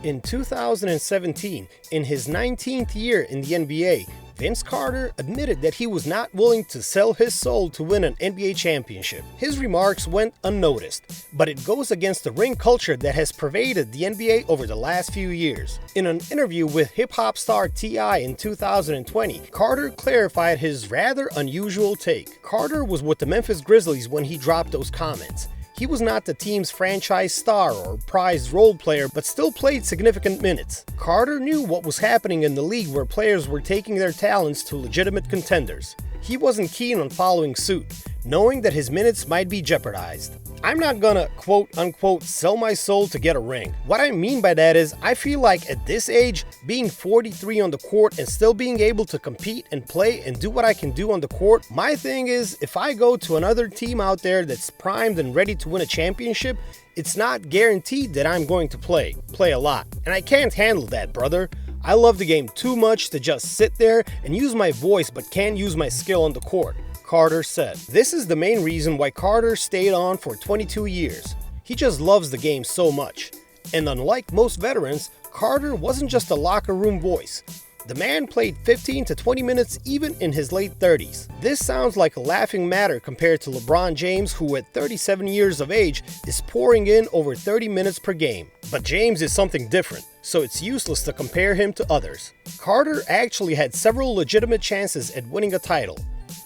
In 2017, in his 19th year in the NBA, Vince Carter admitted that he was not willing to sell his soul to win an NBA championship. His remarks went unnoticed, but it goes against the ring culture that has pervaded the NBA over the last few years. In an interview with hip-hop star T.I. in 2020, Carter clarified his rather unusual take. Carter was with the Memphis Grizzlies when he dropped those comments. He was not the team's franchise star or prized role player, but still played significant minutes. Carter knew what was happening in the league where players were taking their talents to legitimate contenders. He wasn't keen on following suit, knowing that his minutes might be jeopardized. I'm not gonna quote-unquote sell my soul to get a ring. What I mean by that is, I feel like at this age, being 43 on the court and still being able to compete and play and do what I can do on the court, my thing is, if I go to another team out there that's primed and ready to win a championship, it's not guaranteed that I'm going to play a lot. And I can't handle that, brother. I love the game too much to just sit there and use my voice but can't use my skill on the court, Carter said. This is the main reason why Carter stayed on for 22 years. He just loves the game so much. And unlike most veterans, Carter wasn't just a locker room voice. The man played 15 to 20 minutes even in his late 30s. This sounds like a laughing matter compared to LeBron James, who at 37 years of age is pouring in over 30 minutes per game. But James is something different, so it's useless to compare him to others. Carter actually had several legitimate chances at winning a title.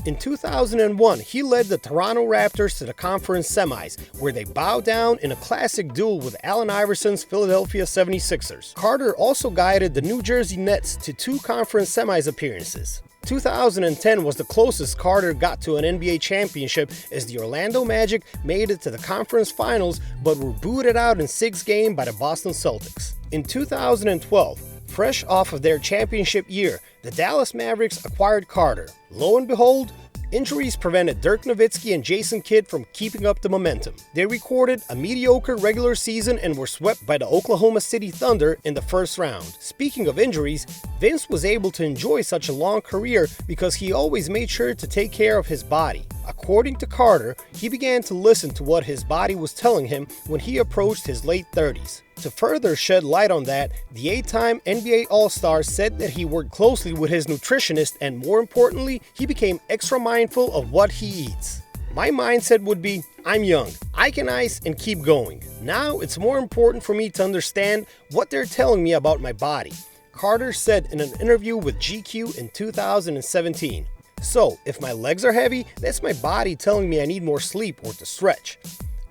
In 2001, he led the Toronto Raptors to the conference semis, where they bowed down in a classic duel with Allen Iverson's Philadelphia 76ers. Carter also guided the New Jersey Nets to 2 conference semis appearances. 2010 was the closest Carter got to an NBA championship, as the Orlando Magic made it to the conference finals but were booted out in 6 games by the Boston Celtics. In 2012, fresh off of their championship year, the Dallas Mavericks acquired Carter. Lo and behold, injuries prevented Dirk Nowitzki and Jason Kidd from keeping up the momentum. They recorded a mediocre regular season and were swept by the Oklahoma City Thunder in the first round. Speaking of injuries, Vince was able to enjoy such a long career because he always made sure to take care of his body. According to Carter, he began to listen to what his body was telling him when he approached his late 30s. To further shed light on that, the 8-time NBA All-Star said that he worked closely with his nutritionist and, more importantly, he became extra mindful of what he eats. My mindset would be, I'm young, I can ice and keep going. Now it's more important for me to understand what they're telling me about my body, Carter said in an interview with GQ in 2017. So, if my legs are heavy, that's my body telling me I need more sleep or to stretch.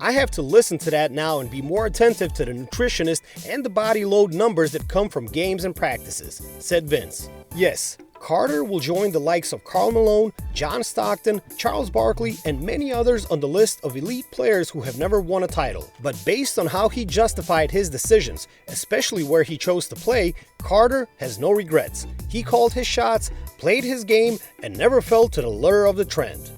I have to listen to that now and be more attentive to the nutritionist and the body load numbers that come from games and practices, said Vince. Yes, Carter will join the likes of Karl Malone, John Stockton, Charles Barkley, and many others on the list of elite players who have never won a title. But based on how he justified his decisions, especially where he chose to play, Carter has no regrets. He called his shots, played his game, and never fell to the lure of the trend.